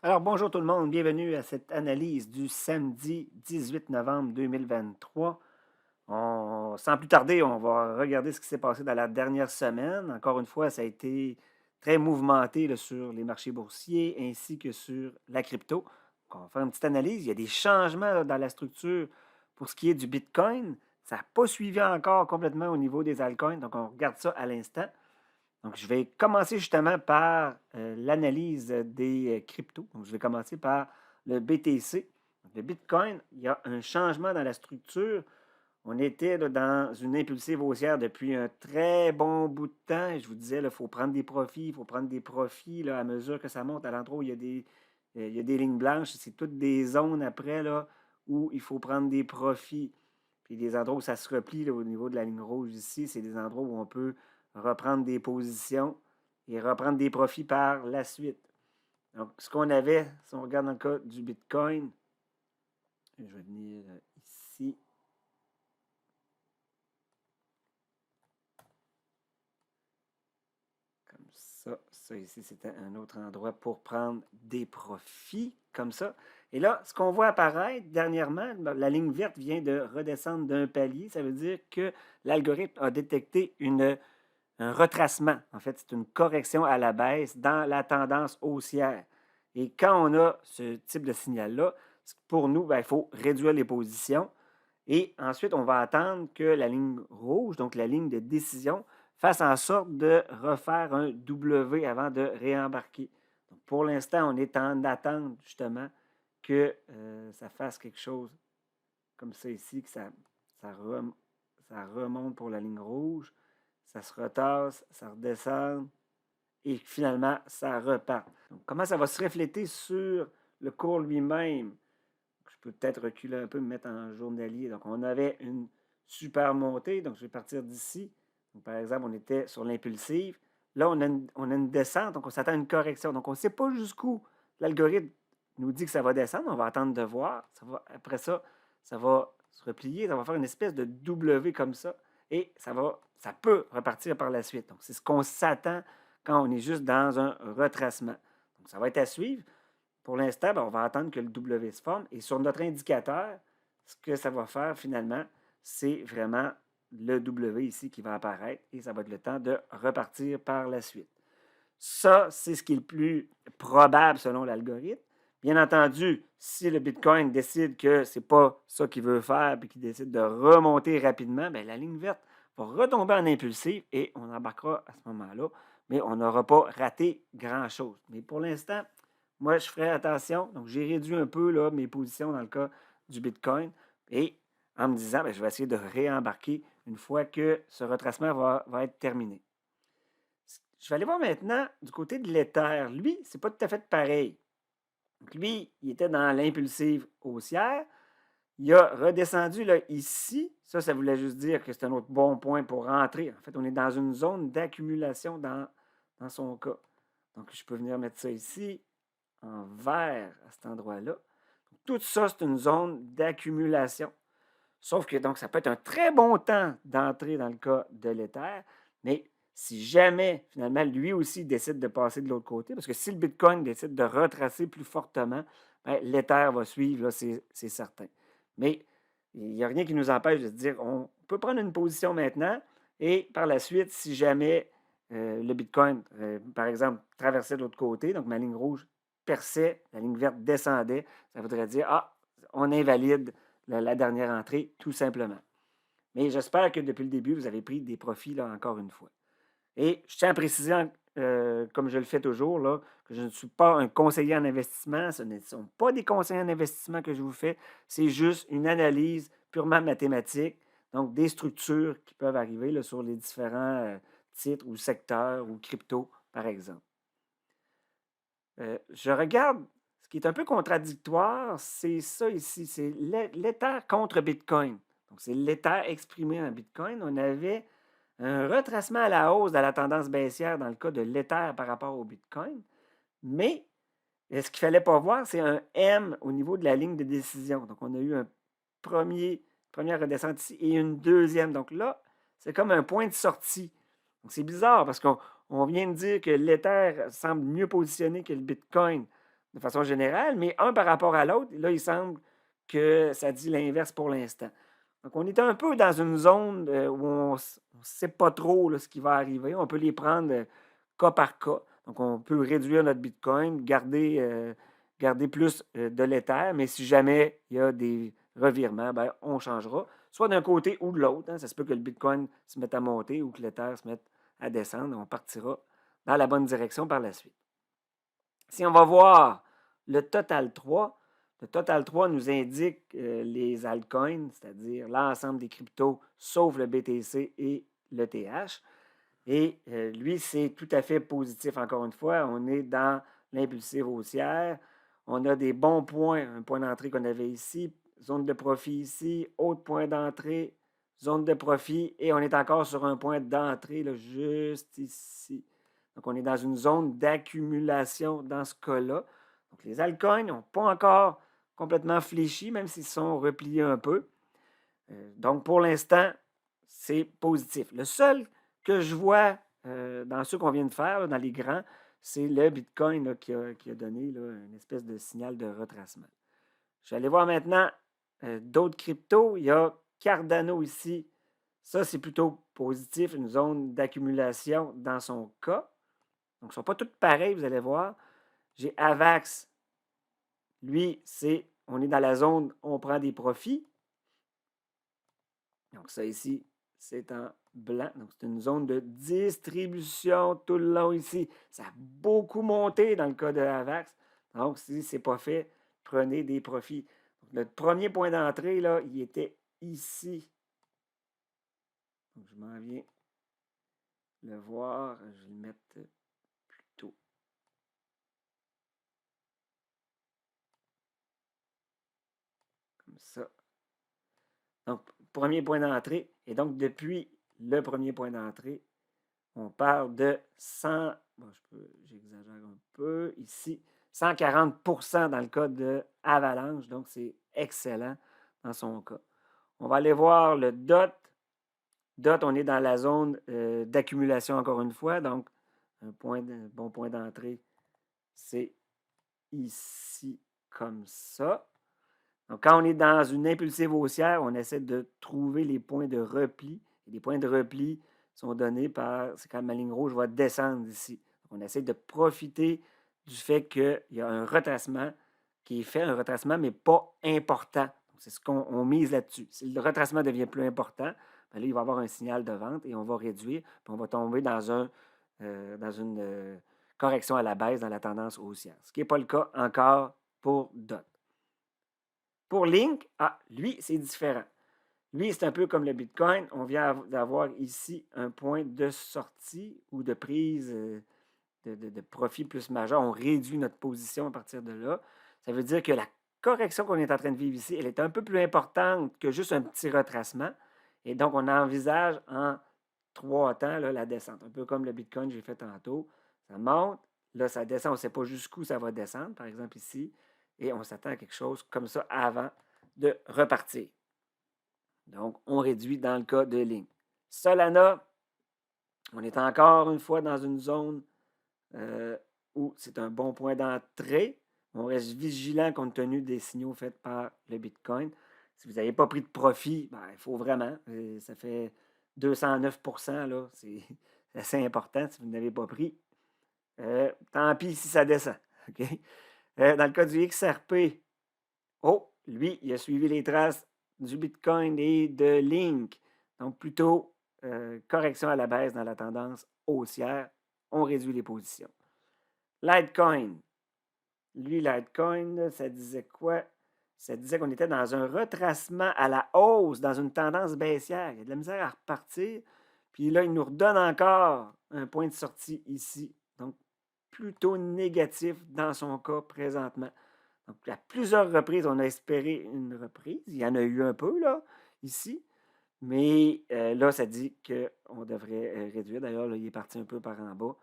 Alors, bonjour tout le monde, bienvenue à cette analyse du samedi 18 novembre 2023. Sans plus tarder, on va regarder ce qui s'est passé dans la dernière semaine. Encore une fois, ça a été très mouvementé là, sur les marchés boursiers ainsi que sur la crypto. Donc, on va faire une petite analyse. Il y a des changements là, dans la structure pour ce qui est du Bitcoin. Ça n'a pas suivi encore complètement au niveau des altcoins, donc on regarde ça à l'instant. Donc, je vais commencer justement par l'analyse des cryptos. Donc, je vais commencer par le BTC. Donc, le Bitcoin, il y a un changement dans la structure. On était là, dans une impulsive haussière depuis un très bon bout de temps. Et je vous disais, il faut prendre des profits. Il faut prendre des profits là, à mesure que ça monte à l'endroit où il y a des lignes blanches. C'est toutes des zones après là, où il faut prendre des profits. Puis des endroits où ça se replie là, au niveau de la ligne rouge ici, c'est des endroits où on peut reprendre des positions et reprendre des profits par la suite. Donc, ce qu'on avait, si on regarde dans le cas du Bitcoin, je vais venir ici. Comme ça. Ça ici, c'était un autre endroit pour prendre des profits, comme ça. Et là, ce qu'on voit apparaître dernièrement, la ligne verte vient de redescendre d'un palier. Ça veut dire que l'algorithme a détecté un retracement. En fait, c'est une correction à la baisse dans la tendance haussière. Et quand on a ce type de signal-là, pour nous, il faut réduire les positions. Et ensuite, on va attendre que la ligne rouge, donc la ligne de décision, fasse en sorte de refaire un W avant de réembarquer. Donc, pour l'instant, on est en attente justement que ça fasse quelque chose comme ça ici, que ça remonte pour la ligne rouge, ça se retasse, ça redescend et finalement, ça repart. Donc, comment ça va se refléter sur le cours lui-même? Je peux peut-être reculer un peu, me mettre en journalier. Donc, on avait une super montée. Donc, je vais partir d'ici. Donc, par exemple, on était sur l'impulsive. Là, on a une descente. Donc, on s'attend à une correction. Donc, on ne sait pas jusqu'où l'algorithme nous dit que ça va descendre. On va attendre de voir. Après ça, ça va se replier. Ça va faire une espèce de W comme ça. Et ça peut repartir par la suite. Donc, c'est ce qu'on s'attend quand on est juste dans un retracement. Donc, ça va être à suivre. Pour l'instant, on va attendre que le W se forme. Et sur notre indicateur, ce que ça va faire finalement, c'est vraiment le W ici qui va apparaître et ça va être le temps de repartir par la suite. Ça, c'est ce qui est le plus probable selon l'algorithme. Bien entendu, si le Bitcoin décide que ce n'est pas ça qu'il veut faire et qu'il décide de remonter rapidement, bien, la ligne verte va retomber en impulsif et on embarquera à ce moment-là, mais on n'aura pas raté grand-chose. Mais pour l'instant, moi, je ferai attention. Donc, j'ai réduit un peu là, mes positions dans le cas du Bitcoin et en me disant, bien, je vais essayer de réembarquer une fois que ce retracement va être terminé. Je vais aller voir maintenant du côté de l'Ether. Lui, c'est pas tout à fait pareil. Donc, lui, il était dans l'impulsive haussière. Il a redescendu là, ici. Ça voulait juste dire que c'est un autre bon point pour rentrer. En fait, on est dans une zone d'accumulation dans son cas. Donc, je peux venir mettre ça ici, en vert à cet endroit-là. Tout ça, c'est une zone d'accumulation. Sauf que donc, ça peut être un très bon temps d'entrer dans le cas de l'Ether, mais si jamais, finalement, lui aussi décide de passer de l'autre côté, parce que si le Bitcoin décide de retracer plus fortement, ben, l'Ether va suivre, là, c'est certain. Mais il n'y a rien qui nous empêche de se dire on peut prendre une position maintenant et par la suite, si jamais le Bitcoin, par exemple, traversait de l'autre côté, donc ma ligne rouge perçait, la ligne verte descendait, ça voudrait dire ah, on invalide la dernière entrée, tout simplement. Mais j'espère que depuis le début, vous avez pris des profits, là, encore une fois. Et je tiens à préciser, comme je le fais toujours, là, que je ne suis pas un conseiller en investissement. Ce ne sont pas des conseillers en investissement que je vous fais. C'est juste une analyse purement mathématique, donc des structures qui peuvent arriver là, sur les différents titres ou secteurs ou crypto, par exemple. Je regarde, ce qui est un peu contradictoire, c'est ça ici, c'est l'Ether contre Bitcoin. Donc, c'est l'Ether exprimé en Bitcoin. On avait un retracement à la hausse de la tendance baissière dans le cas de l'Ether par rapport au Bitcoin. Mais ce qu'il ne fallait pas voir, c'est un M au niveau de la ligne de décision. Donc, on a eu un première redescente ici et une deuxième. Donc là, c'est comme un point de sortie. Donc, c'est bizarre parce qu'on vient de dire que l'Ether semble mieux positionné que le Bitcoin. de façon générale, mais un par rapport à l'autre, là, il semble que ça dit l'inverse pour l'instant. Donc, on est un peu dans une zone où on ne sait pas trop là, ce qui va arriver. On peut les prendre cas par cas. Donc, on peut réduire notre Bitcoin, garder plus de l'Ether, mais si jamais il y a des revirements, ben, on changera, soit d'un côté ou de l'autre. Hein. Ça se peut que le Bitcoin se mette à monter ou que l'Ether se mette à descendre. On partira dans la bonne direction par la suite. Si on va voir le Total 3, le Total 3 nous indique les altcoins, c'est-à-dire l'ensemble des cryptos, sauf le BTC et le TH. Et lui, c'est tout à fait positif, encore une fois. On est dans l'impulsive haussière. On a des bons points, un point d'entrée qu'on avait ici, zone de profit ici, autre point d'entrée, zone de profit, et on est encore sur un point d'entrée juste ici. Donc, on est dans une zone d'accumulation dans ce cas-là. Donc, les altcoins n'ont pas encore complètement fléchi, même s'ils sont repliés un peu. Donc, pour l'instant, c'est positif. Le seul que je vois dans ceux qu'on vient de faire, là, dans les grands, c'est le Bitcoin là, qui a donné là, une espèce de signal de retracement. Je vais aller voir maintenant d'autres cryptos. Il y a Cardano ici. Ça, c'est plutôt positif, une zone d'accumulation dans son cas. Donc, ils ne sont pas toutes pareilles, vous allez voir. J'ai Avax. Lui, on est dans la zone, on prend des profits. Donc, ça ici, c'est en blanc. Donc, c'est une zone de distribution tout le long ici. Ça a beaucoup monté dans le cas de Avax. Donc, si ce n'est pas fait, prenez des profits. Donc, le premier point d'entrée, là, il était ici. Donc, je m'en viens le voir. Je vais le mettre plus tôt. Comme ça. Donc, premier point d'entrée. Et donc, depuis le premier point d'entrée, on parle de 100, bon, j'exagère un peu ici, 140% dans le cas de Avalanche. Donc, c'est excellent dans son cas. On va aller voir le DOT. DOT, on est dans la zone d'accumulation encore une fois. Donc, un bon point d'entrée, c'est ici comme ça. Donc, quand on est dans une impulsive haussière, on essaie de trouver les points de repli. Et les points de repli sont donnés par, c'est quand ma ligne rouge va descendre ici. Donc, on essaie de profiter du fait qu'il y a un retracement qui est fait, un retracement, mais pas important. C'est ce qu'on mise là-dessus. Si le retracement devient plus important, bien là, il va y avoir un signal de vente et on va réduire, puis on va tomber dans une correction à la baisse dans la tendance haussière. Ce qui n'est pas le cas encore pour DOT. Pour Link, lui, c'est différent. Lui, c'est un peu comme le Bitcoin. On vient d'avoir ici un point de sortie ou de prise de profit plus majeur. On réduit notre position à partir de là. Ça veut dire que la correction qu'on est en train de vivre ici, elle est un peu plus importante que juste un petit retracement. Et donc, on envisage en 3 temps là, la descente. Un peu comme le Bitcoin que j'ai fait tantôt. Ça monte, là, ça descend. On ne sait pas jusqu'où ça va descendre, par exemple ici. Et on s'attend à quelque chose comme ça avant de repartir. Donc, on réduit dans le cas de ligne. Solana, on est encore une fois dans une zone où c'est un bon point d'entrée. On reste vigilant compte tenu des signaux faits par le Bitcoin. Si vous n'avez pas pris de profit, ben, il faut vraiment. Ça fait 209%, là, c'est assez important si vous n'avez pas pris. Tant pis si ça descend. Okay? Dans le cas du XRP, lui, il a suivi les traces du Bitcoin et de Link. Donc, plutôt correction à la baisse dans la tendance haussière. On réduit les positions. Litecoin. Lui, Litecoin, ça disait quoi? Ça disait qu'on était dans un retracement à la hausse, dans une tendance baissière. Il y a de la misère à repartir. Puis là, il nous redonne encore un point de sortie ici. Donc, plutôt négatif dans son cas présentement. Donc, à plusieurs reprises, on a espéré une reprise. Il y en a eu un peu, là, ici. Mais là, ça dit qu'on devrait réduire. D'ailleurs, là, il est parti un peu par en bas.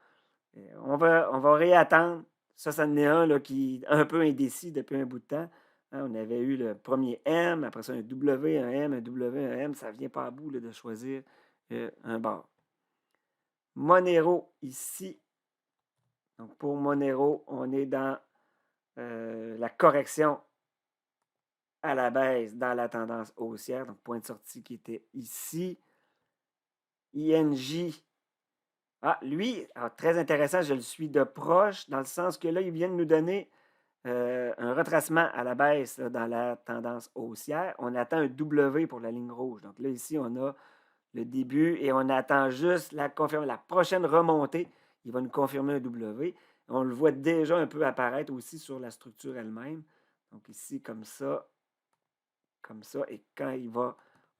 On va réattendre. Ça en est un là, qui est un peu indécis depuis un bout de temps. Hein, on avait eu le premier M, après ça un W, un M, un W, un M. Ça ne vient pas à bout là, de choisir un bord. Monero ici. Donc pour Monero, on est dans la correction à la baisse dans la tendance haussière. Donc, point de sortie qui était ici. INJ. Ah, lui, très intéressant, je le suis de proche, dans le sens que là, il vient de nous donner un retracement à la baisse là, dans la tendance haussière. On attend un W pour la ligne rouge. Donc là, ici, on a le début et on attend juste la prochaine remontée. Il va nous confirmer un W. On le voit déjà un peu apparaître aussi sur la structure elle-même. Donc ici, comme ça. Et quand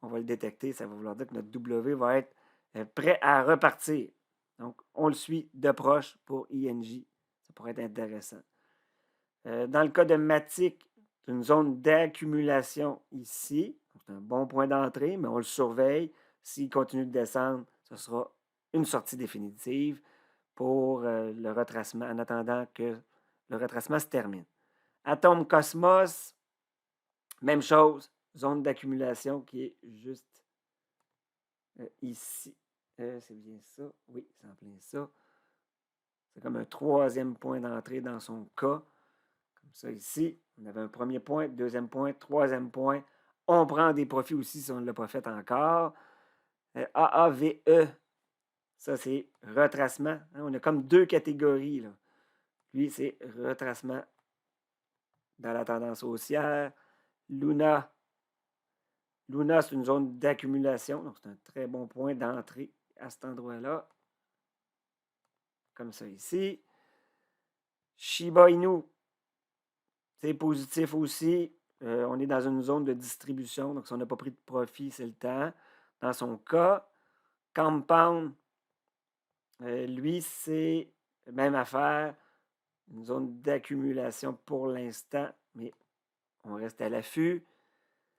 on va le détecter, ça va vouloir dire que notre W va être prêt à repartir. Donc, on le suit de proche pour INJ. Ça pourrait être intéressant. Dans le cas de Matic, c'est une zone d'accumulation ici. C'est un bon point d'entrée, mais on le surveille. S'il continue de descendre, ce sera une sortie définitive pour le retracement, en attendant que le retracement se termine. Atome Cosmos, même chose, zone d'accumulation qui est juste ici. C'est bien ça. Oui, c'est en plein ça. C'est comme un troisième point d'entrée dans son cas. Comme ça ici. On avait un premier point, deuxième point, troisième point. On prend des profits aussi si on ne l'a pas fait encore. AAVE, ça c'est retracement. Hein, on a comme deux catégories. Là. Lui, c'est retracement dans la tendance haussière. Luna, c'est une zone d'accumulation. Donc, c'est un très bon point d'entrée à cet endroit-là. Comme ça ici. Shiba Inu, c'est positif aussi. On est dans une zone de distribution. Donc, si on n'a pas pris de profit, c'est le temps. Dans son cas, Compound, lui, c'est même affaire. Une zone d'accumulation pour l'instant, mais on reste à l'affût.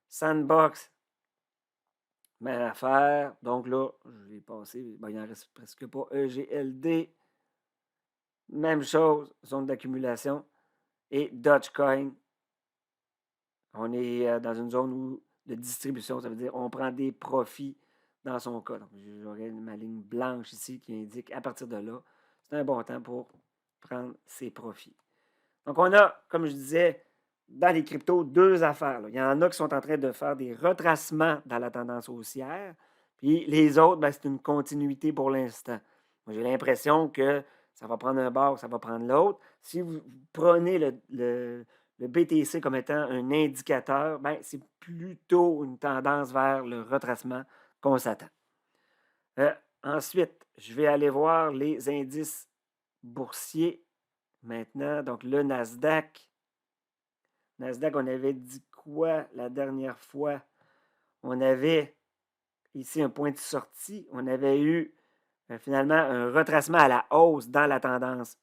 Sandbox, même affaire. Donc là, je l'ai passé. Ben, il n'en reste presque pas. EGLD, même chose, zone d'accumulation. Et Dogecoin, on est dans une zone de distribution. Ça veut dire qu'on prend des profits dans son cas. Donc, j'aurai ma ligne blanche ici qui indique à partir de là, c'est un bon temps pour prendre ses profits. Donc, on a, comme je disais, dans les cryptos, deux affaires. Là. Il y en a qui sont en train de faire des retracements dans la tendance haussière. Puis les autres, ben, c'est une continuité pour l'instant. Moi, j'ai l'impression que ça va prendre un bord, ça va prendre l'autre. Si vous prenez le BTC comme étant un indicateur, ben, c'est plutôt une tendance vers le retracement qu'on s'attend. Ensuite, je vais aller voir les indices boursiers maintenant. Donc, le Nasdaq. Nasdaq, on avait dit quoi la dernière fois? On avait ici un point de sortie. On avait eu finalement un retracement à la hausse dans la tendance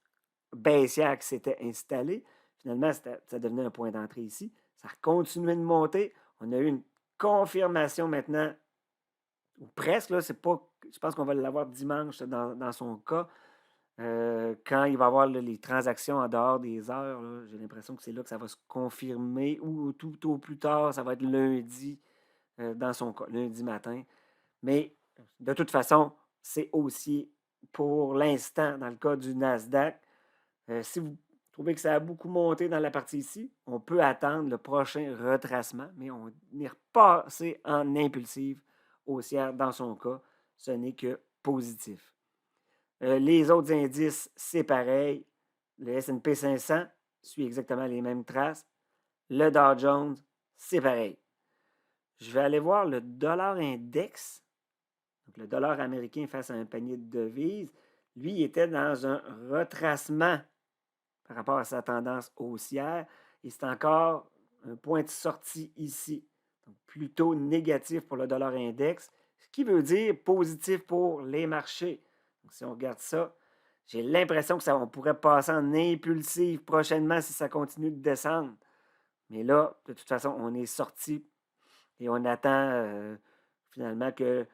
baissière qui s'était installée. Finalement, ça devenait un point d'entrée ici. Ça a continué de monter. On a eu une confirmation maintenant, ou presque, là, c'est pas, je pense qu'on va l'avoir dimanche dans son cas. Quand il va y avoir là, les transactions en dehors des heures, j'ai l'impression que c'est là que ça va se confirmer, ou tout au plus tard, ça va être lundi dans son cas, lundi matin. Mais de toute façon, c'est haussier pour l'instant dans le cas du Nasdaq. Si vous trouvez que ça a beaucoup monté dans la partie ici, on peut attendre le prochain retracement, mais on est repassé en impulsive haussière dans son cas. Ce n'est que positif. Les autres indices, c'est pareil. Le S&P 500 suit exactement les mêmes traces. Le Dow Jones, c'est pareil. Je vais aller voir le dollar index. Donc, le dollar américain face à un panier de devises. Lui, il était dans un retracement par rapport à sa tendance haussière. Et c'est encore un point de sortie ici. Donc, plutôt négatif pour le dollar index, ce qui veut dire positif pour les marchés. Donc, si on regarde ça, j'ai l'impression que on pourrait passer en impulsif prochainement si ça continue de descendre. Mais là, de toute façon, on est sorti et on attend finalement que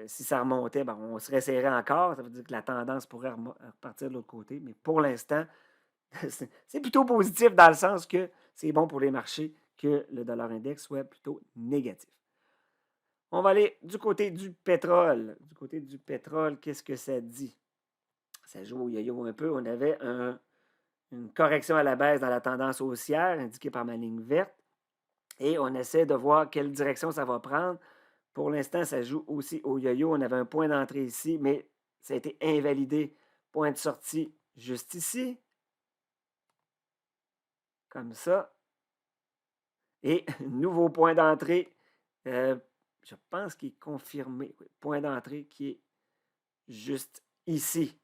si ça remontait, ben, on se resserrait encore. Ça veut dire que la tendance pourrait repartir de l'autre côté. Mais pour l'instant, c'est plutôt positif dans le sens que c'est bon pour les marchés que le dollar index soit plutôt négatif. On va aller du côté du pétrole. Du côté du pétrole, qu'est-ce que ça dit? Ça joue au yo-yo un peu. On avait une correction à la baisse dans la tendance haussière indiquée par ma ligne verte. Et on essaie de voir quelle direction ça va prendre. Pour l'instant, ça joue aussi au yo-yo. On avait un point d'entrée ici, mais ça a été invalidé. Point de sortie juste ici, comme ça. Et nouveau point d'entrée, je pense qu'il est confirmé. Oui, point d'entrée qui est juste ici.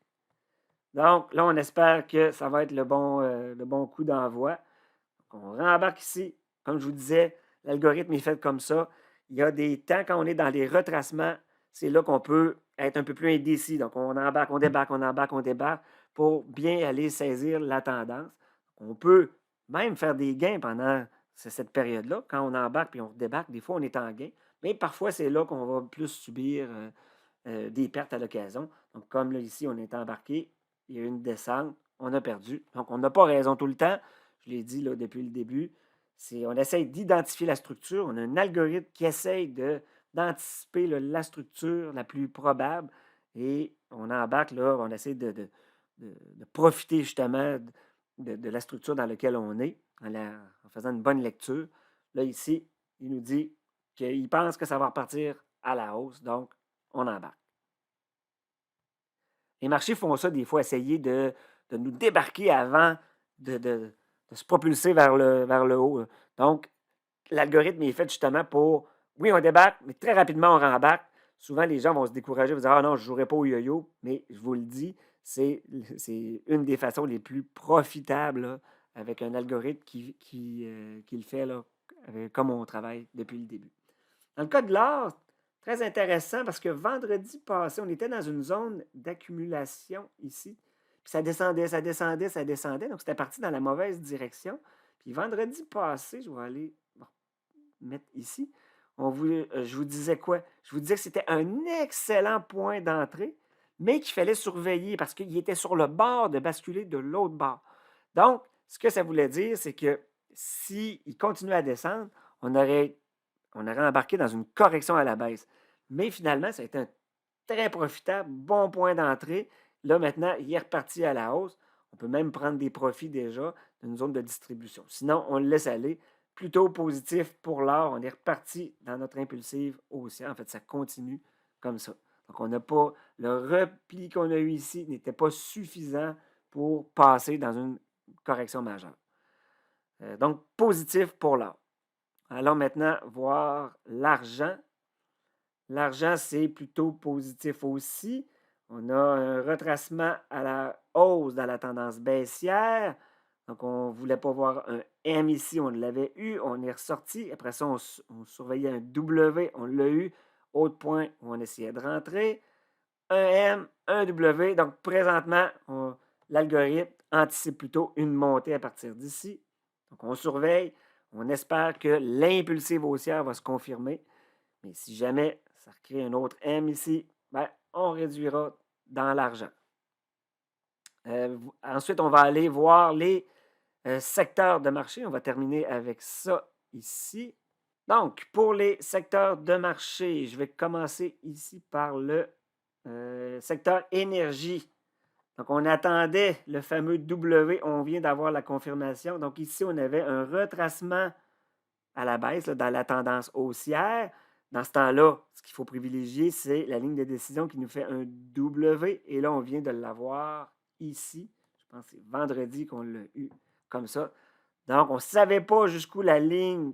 Donc là, on espère que ça va être le bon coup d'envoi. On rembarque ici. Comme je vous disais, l'algorithme est fait comme ça. Il y a des temps quand on est dans les retracements, c'est là qu'on peut être un peu plus indécis. Donc, on embarque, on débarque, on embarque, on débarque pour bien aller saisir la tendance. On peut même faire des gains pendant cette période-là. Quand on embarque puis on débarque, des fois, on est en gain. Mais parfois, c'est là qu'on va plus subir des pertes à l'occasion. Donc, comme là, ici, on est embarqué, il y a eu une descente, on a perdu. Donc, on n'a pas raison tout le temps. Je l'ai dit là, depuis le début. On essaye d'identifier la structure. On a un algorithme qui essaye d'anticiper la structure la plus probable. Et on embarque là, on essaie de profiter justement de la structure dans laquelle on est en faisant une bonne lecture. Là, ici, il nous dit qu'il pense que ça va repartir à la hausse. Donc, on embarque. Les marchés font ça des fois, essayer de nous débarquer avant de se propulser vers le haut. Donc, l'algorithme est fait justement pour, oui, on débarque, mais très rapidement, on rembarque. Souvent, les gens vont se décourager, vont dire, ah non, je ne jouerai pas au yo-yo, mais je vous le dis, c'est une des façons les plus profitables là, avec un algorithme qui le fait là, comme on travaille depuis le début. Dans le cas de l'or, très intéressant parce que vendredi passé, on était dans une zone d'accumulation ici. Puis ça descendait, ça descendait, ça descendait. Donc, c'était parti dans la mauvaise direction. Puis vendredi passé, je vais aller mettre ici. Je vous disais quoi? Je vous disais que c'était un excellent point d'entrée, mais qu'il fallait surveiller parce qu'il était sur le bord de basculer de l'autre bord. Donc, ce que ça voulait dire, c'est que s'il continuait à descendre, on aurait embarqué dans une correction à la baisse. Mais finalement, ça a été un très profitable, bon point d'entrée. Là, maintenant, il est reparti à la hausse. On peut même prendre des profits déjà d'une zone de distribution. Sinon, on le laisse aller. Plutôt positif pour l'or. On est reparti dans notre impulsive haussière. En fait, ça continue comme ça. Donc, on n'a pas. Le repli qu'on a eu ici n'était pas suffisant pour passer dans une correction majeure. Donc, positif pour l'or. Allons maintenant voir l'argent. L'argent, c'est plutôt positif aussi. On a un retracement à la hausse dans la tendance baissière. Donc, on ne voulait pas voir un M ici, on l'avait eu, on est ressorti. Après ça, on surveillait un W, on l'a eu. Autre point où on essayait de rentrer. Un M, un W. Donc, présentement, l'algorithme anticipe plutôt une montée à partir d'ici. Donc, on surveille. On espère que l'impulsive haussière va se confirmer. Mais si jamais ça recrée un autre M ici, ben, on réduira dans l'argent. Ensuite, on va aller voir les secteurs de marché. On va terminer avec ça ici. Donc, pour les secteurs de marché, je vais commencer ici par le secteur énergie. Donc, on attendait le fameux W. On vient d'avoir la confirmation. Donc, ici, on avait un retracement à la baisse là, dans la tendance haussière. Dans ce temps-là, ce qu'il faut privilégier, c'est la ligne de décision qui nous fait un W. Et là, on vient de l'avoir ici. Je pense que c'est vendredi qu'on l'a eu comme ça. Donc, on ne savait pas jusqu'où la ligne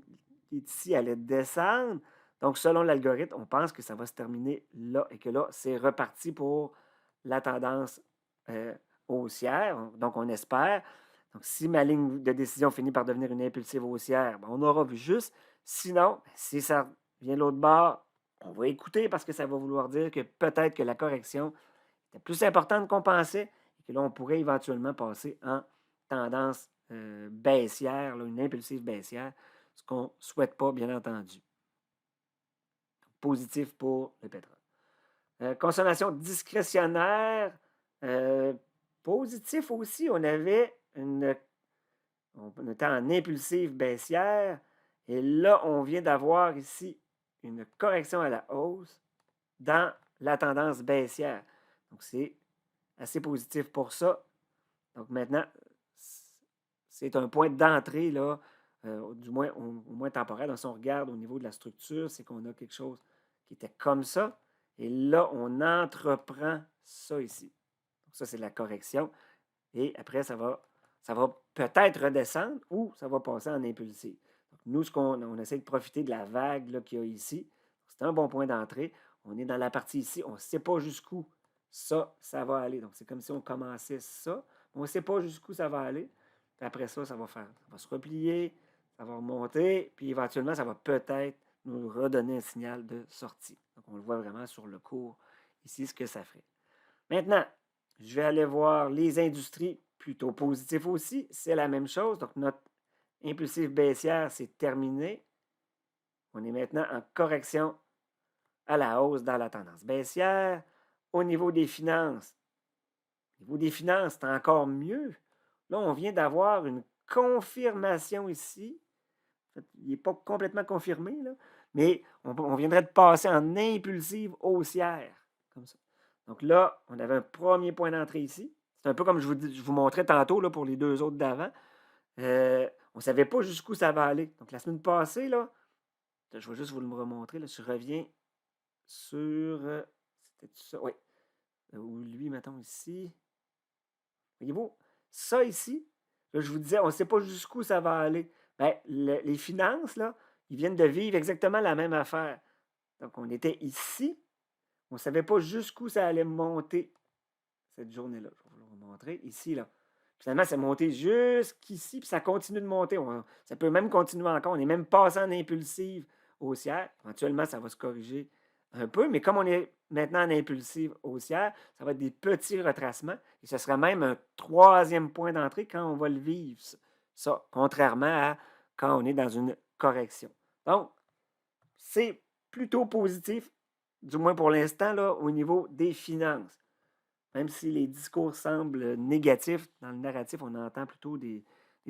qui est ici allait descendre. Donc, selon l'algorithme, on pense que ça va se terminer là et que là, c'est reparti pour la tendance haussière. Donc, on espère. Donc, si ma ligne de décision finit par devenir une impulsive haussière, ben, on aura vu juste. Sinon, si ça vient de l'autre bord, on va écouter parce que ça va vouloir dire que peut-être que la correction était plus importante qu'on pensait et que là, on pourrait éventuellement passer en tendance baissière, là, une impulsive baissière, ce qu'on ne souhaite pas, bien entendu. Positif pour le pétrole. Consommation discrétionnaire, positif aussi. On était en impulsive baissière et là, on vient d'avoir ici une correction à la hausse dans la tendance baissière. Donc, c'est assez positif pour ça. Donc, maintenant, c'est un point d'entrée, là, du moins au moins temporaire. Donc, si on regarde au niveau de la structure, c'est qu'on a quelque chose qui était comme ça. Et là, on entreprend ça ici. Donc, ça, c'est la correction. Et après, ça va peut-être redescendre ou ça va passer en impulsif. Donc, nous, on essaie de profiter de la vague là, qu'il y a ici. C'est un bon point d'entrée. On est dans la partie ici. On ne sait pas jusqu'où ça va aller. Donc, c'est comme si on commençait ça. On ne sait pas jusqu'où ça va aller. Puis après ça va se replier, ça va remonter, puis éventuellement, ça va peut-être nous redonner un signal de sortie. Donc, on le voit vraiment sur le cours ici, ce que ça ferait. Maintenant, je vais aller voir les industries plutôt positives aussi. C'est la même chose. Donc, notre impulsif baissière, c'est terminé. On est maintenant en correction à la hausse dans la tendance baissière. Au niveau des finances, c'est encore mieux. Là, on vient d'avoir une confirmation ici. En fait, il n'est pas complètement confirmé, là, mais on viendrait de passer en impulsive haussière, comme ça. Donc là, on avait un premier point d'entrée ici. C'est un peu comme je vous montrais tantôt là, pour les deux autres d'avant. On ne savait pas jusqu'où ça va aller. Donc la semaine passée, là, je vais juste vous le remontrer. Là, je reviens sur. C'était ça? Oui. Ou lui, mettons ici. Voyez-vous, ça ici, là, je vous disais, on ne sait pas jusqu'où ça va aller. Bien, les finances, là, ils viennent de vivre exactement la même affaire. Donc, on était ici. On ne savait pas jusqu'où ça allait monter cette journée-là. Je vais vous le montrer ici, là. Finalement, c'est monté jusqu'ici, puis ça continue de monter. Ça peut même continuer encore. On est même passé en impulsive haussière. Éventuellement, ça va se corriger un peu, mais comme on est maintenant en impulsive haussière, ça va être des petits retracements. Et ce sera même un troisième point d'entrée quand on va le vivre, ça, contrairement à quand on est dans une correction. Donc, c'est plutôt positif, du moins pour l'instant, là, au niveau des finances. Même si les discours semblent négatifs, dans le narratif, on entend plutôt des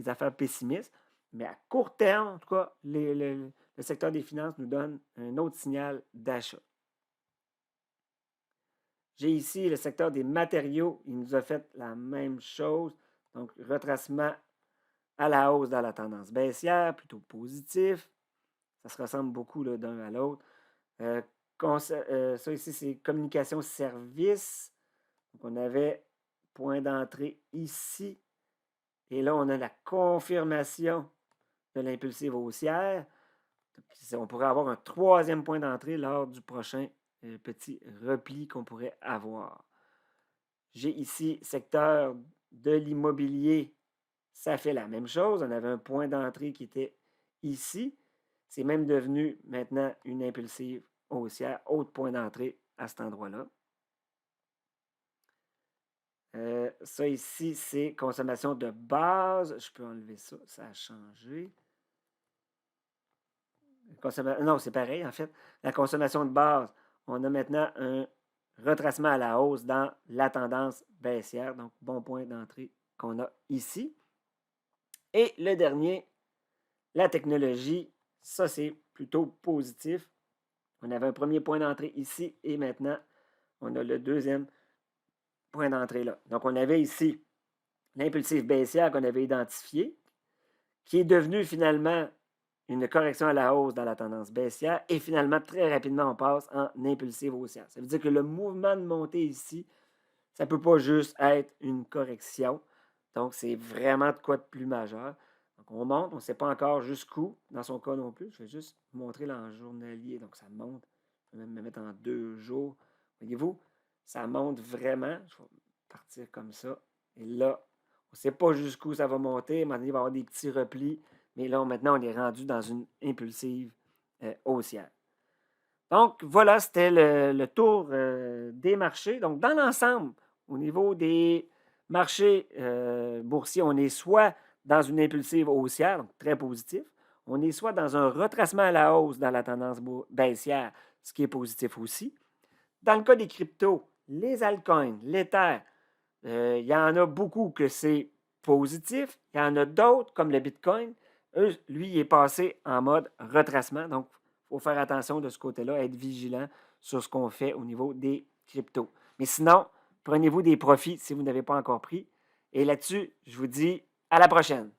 affaires pessimistes. Mais à court terme, en tout cas, le secteur des finances nous donne un autre signal d'achat. J'ai ici le secteur des matériaux. Il nous a fait la même chose. Donc, retracement à la hausse dans la tendance baissière, plutôt positif. Ça se ressemble beaucoup d'un à l'autre. Ça ici, c'est communication service. Donc, on avait point d'entrée ici. Et là, on a la confirmation de l'impulsive haussière. On pourrait avoir un troisième point d'entrée lors du prochain petit repli qu'on pourrait avoir. J'ai ici secteur de l'immobilier. Ça fait la même chose. On avait un point d'entrée qui était ici. C'est même devenu maintenant une impulsive haussière. Autre point d'entrée à cet endroit-là. Ça ici, c'est consommation de base. Je peux enlever ça. Ça a changé. Non, c'est pareil, en fait. La consommation de base, on a maintenant un retracement à la hausse dans la tendance baissière. Donc, bon point d'entrée qu'on a ici. Et le dernier, la technologie. Ça, c'est plutôt positif. On avait un premier point d'entrée ici et maintenant, on a le deuxième point d'entrée là. Donc, on avait ici l'impulsif baissière qu'on avait identifié, qui est devenu finalement une correction à la hausse dans la tendance baissière et finalement, très rapidement, on passe en impulsive haussière. Ça veut dire que le mouvement de montée ici, ça ne peut pas juste être une correction. Donc, c'est vraiment de quoi de plus majeur. Donc, on monte, on ne sait pas encore jusqu'où, dans son cas non plus. Je vais juste vous montrer là en journalier. Donc, ça monte. Je vais même me mettre en 2 jours. Voyez-vous, ça monte vraiment. Je vais partir comme ça. Et là, on ne sait pas jusqu'où ça va monter. À un moment donné, il va y avoir des petits replis. Mais là, maintenant, on est rendu dans une impulsive haussière. Donc, voilà, c'était le tour des marchés. Donc, dans l'ensemble, au niveau des marchés boursiers, on est soit dans une impulsive haussière, donc très positif, on est soit dans un retracement à la hausse dans la tendance baissière, ce qui est positif aussi. Dans le cas des cryptos, les altcoins, l'Ether, il y en a beaucoup que c'est positif. Il y en a d'autres, comme le Bitcoin, lui, il est passé en mode retracement. Donc, il faut faire attention de ce côté-là, être vigilant sur ce qu'on fait au niveau des cryptos. Mais sinon, prenez-vous des profits si vous n'avez pas encore pris. Et là-dessus, je vous dis à la prochaine.